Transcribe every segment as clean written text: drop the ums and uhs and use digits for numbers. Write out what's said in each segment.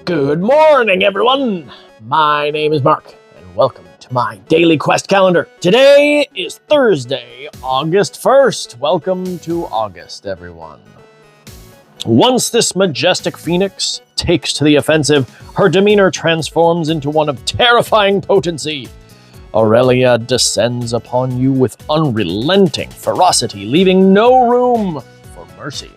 Good morning, everyone! My name is Mark, and welcome to my daily quest calendar. Today is Thursday, August 1st. Welcome to August, everyone. Once this majestic phoenix takes to the offensive, her demeanor transforms into one of terrifying potency. Aurelia descends upon you with unrelenting ferocity, leaving no room for mercy.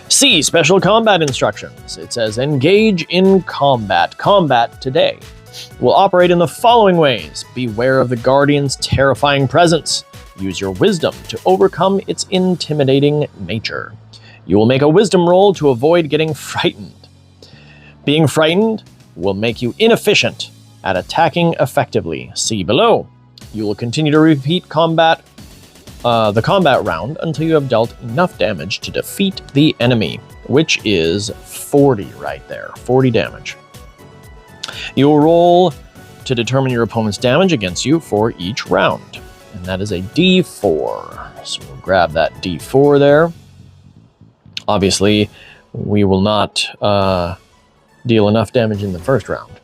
See Special Combat Instructions. It says, engage in combat. Combat today will operate in the following ways. Beware of the Guardian's terrifying presence. Use your wisdom to overcome its intimidating nature. You will make a wisdom roll to avoid getting frightened. Being frightened will make you inefficient at attacking effectively. See below. You will continue to repeat the combat round until you have dealt enough damage to defeat the enemy, which is 40 right there, 40 damage. You will roll to determine your opponent's damage against you for each round, and that is a D4. So we'll grab that D4 there. Obviously, we will not deal enough damage in the first round,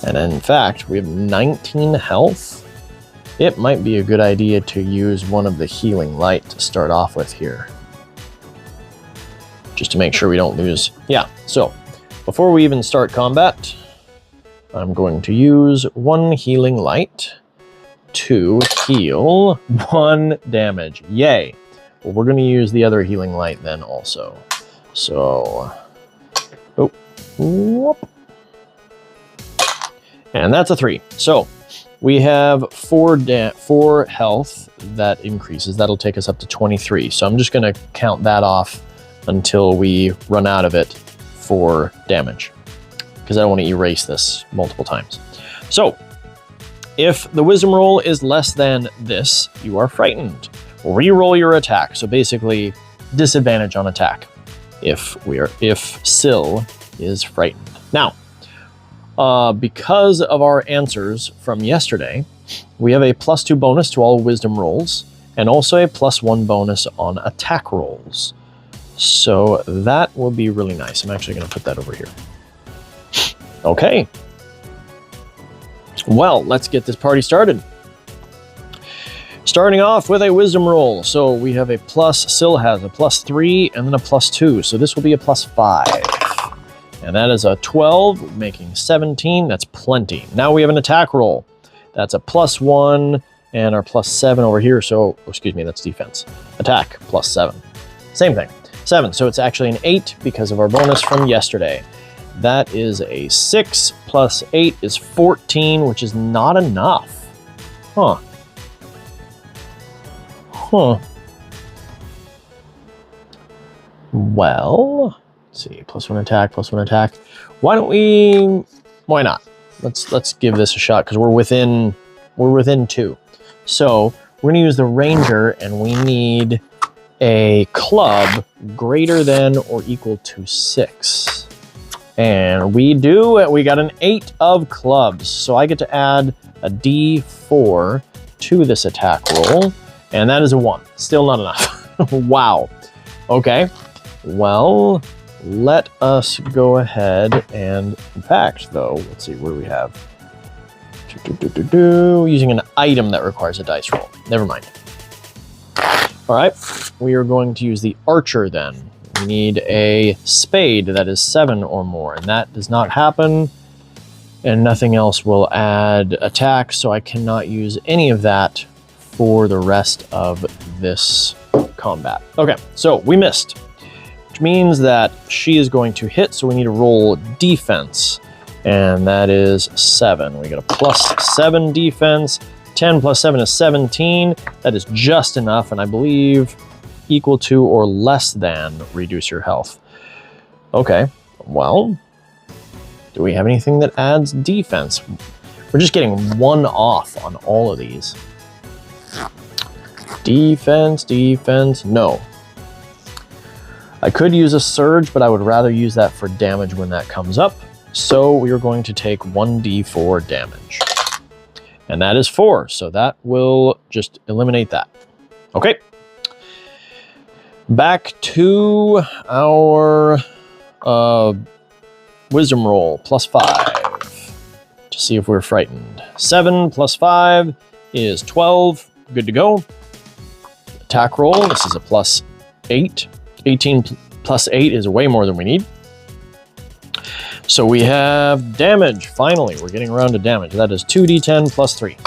and in fact, we have 19 health. It might be a good idea to use one of the healing light to start off with here. Just to make sure we don't lose. Yeah, so before we even start combat, I'm going to use one healing light to heal 1 damage. Yay. Well, we're going to use the other healing light then also. So, whoop. And that's a 3. So, we have 4 health that increases. That'll take us up to 23. So I'm just going to count that off until we run out of it for damage, because I don't want to erase this multiple times. So if the wisdom roll is less than this, you are frightened. Reroll your attack. So basically disadvantage on attack if Syl is frightened. Now, because of our answers from yesterday, we have a +2 bonus to all wisdom rolls, and also a +1 bonus on attack rolls. So that will be really nice. I'm actually going to put that over here. Okay. Well, let's get this party started. Starting off with a wisdom roll. So we have a Syl has a +3 and then a +2. So this will be a +5. And that is a 12, making 17. That's plenty. Now we have an attack roll. That's a +1 and our +7 over here. So, excuse me, that's defense. Attack, +7. Same thing, 7. So it's actually an 8 because of our bonus from yesterday. That is a 6 + 8 is 14, which is not enough. Huh. Well, let's see, +1 attack, +1 attack. Why not? Let's give this a shot, because we're within 2. So we're gonna use the ranger, and we need a club greater than or equal to 6. And we do. We got an 8 of clubs. So I get to add a D4 to this attack roll, and that is a 1. Still not enough. Wow. Okay. Well, let us go ahead and, in fact, though, let's see, what do we have? Using an item that requires a dice roll. Never mind. All right, we are going to use the archer then. We need a spade that is 7 or more, and that does not happen. And nothing else will add attack, so I cannot use any of that for the rest of this combat. Okay, so we missed, which means that she is going to hit, so we need to roll defense, and that is 7. We get a +7 defense. 10 + 7 is 17. That is just enough, and I believe equal to or less than reduce your health. Okay, well, do we have anything that adds defense? We're just getting 1 off on all of these. Defense, no. I could use a surge, but I would rather use that for damage when that comes up. So we are going to take 1d4 damage. And that is 4, so that will just eliminate that. Okay. Back to our wisdom roll, +5, to see if we're frightened. 7 + 5 is 12. Good to go. Attack roll, this is a +8. 18 + 8 is way more than we need. So we have damage. Finally, we're getting around to damage. That is 2d10 + 3.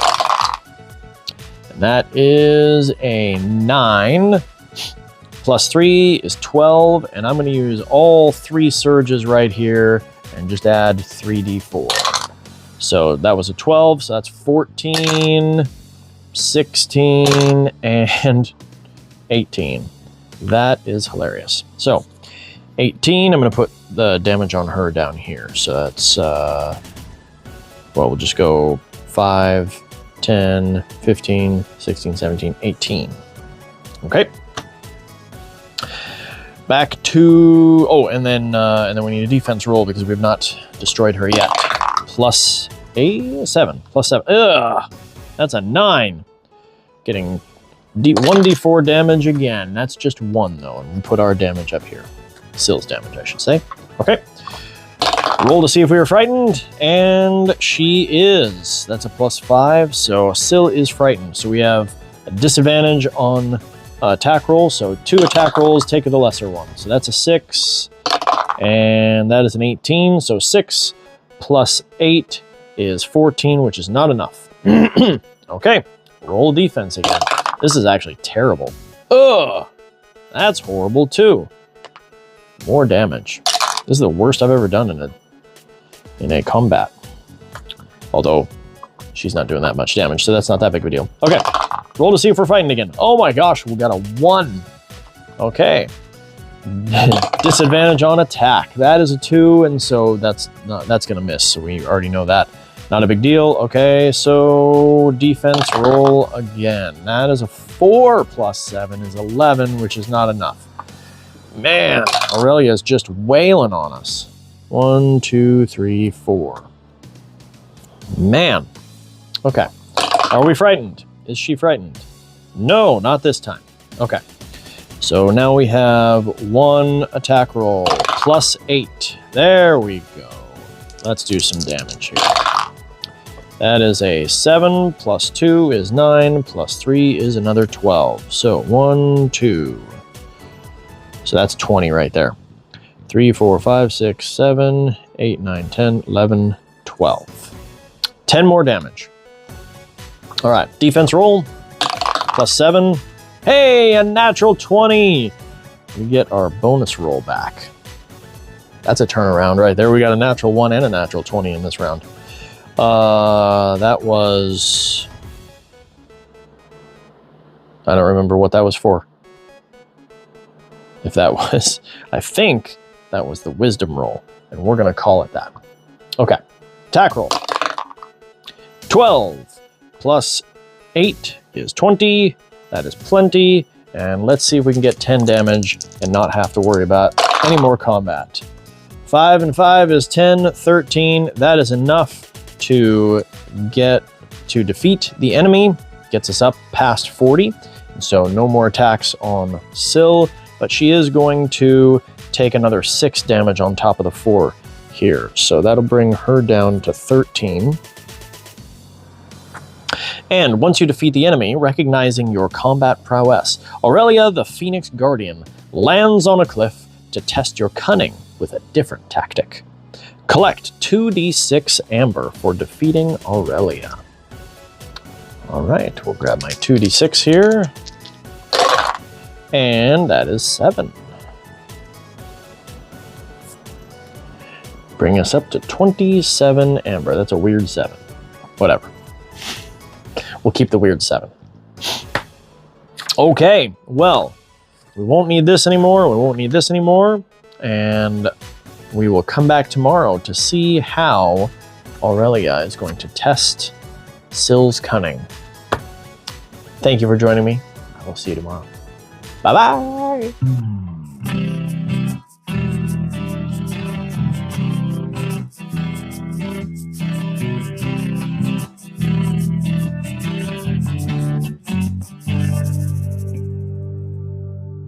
And that is a 9. + 3 is 12. And I'm going to use all 3 surges right here and just add 3d4. So that was a 12. So that's 14, 16, and 18. That is hilarious. So 18, I'm going to put the damage on her down here. So that's, well, we'll just go 5, 10, 15, 16, 17, 18. Okay. Back to, oh, and then we need a defense roll because we've not destroyed her yet. +7. Ugh, that's a 9. Getting 1d4 damage again. That's just 1 though, and we put our damage up here. Sill's damage, I should say. Okay. Roll to see if we were frightened, and she is. That's a +5, so Sill is frightened. So we have a disadvantage on attack roll, so 2 attack rolls, take the lesser one. So that's a 6, and that is an 18, so 6 + 8 is 14, which is not enough. Okay, roll defense again. This is actually terrible. Ugh, that's horrible too. More damage. This is the worst I've ever done in a combat. Although, she's not doing that much damage, so that's not that big of a deal. Okay, roll to see if we're fighting again. Oh my gosh, we got a 1. Okay. Disadvantage on attack. That is a 2, and so that's gonna miss, so we already know that. Not a big deal. Okay, so defense roll again. That is a 4 + 7 is 11, which is not enough. Man, Aurelia's just wailing on us. 1, 2, 3, 4. Man. Okay. Are we frightened? Is she frightened? No, not this time. Okay. So now we have 1 attack roll +8. There we go. Let's do some damage here. That is a 7 + 2 is 9 + 3 is another 12. So 1, 2. So that's 20 right there. 3, 4, 5, 6, 7, 8, 9, 10, 11, 12. 10 more damage. All right, defense roll +7. Hey, a natural 20. We get our bonus roll back. That's a turnaround right there. We got a natural 1 and a natural 20 in this round. That was... I don't remember what that was for. If that was... I think that was the wisdom roll, and we're going to call it that. Okay. Attack roll. 12 + 8 is 20. That is plenty. And let's see if we can get 10 damage and not have to worry about any more combat. 5 and 5 is 10, 13. That is enough to defeat the enemy. Gets us up past 40. And so no more attacks on Sill, but she is going to take another 6 damage on top of the 4 here. So that'll bring her down to 13. And once you defeat the enemy, recognizing your combat prowess, Aurelia the Phoenix Guardian lands on a cliff to test your cunning with a different tactic. Collect 2d6 amber for defeating Aurelia. All right, we'll grab my 2d6 here. And that is 7. Bring us up to 27 amber. That's a weird 7. Whatever. We'll keep the weird 7. Okay, well, we won't need this anymore. We won't need this anymore. And we will come back tomorrow to see how Aurelia is going to test Sill's cunning. Thank you for joining me. I will see you tomorrow. Bye-bye.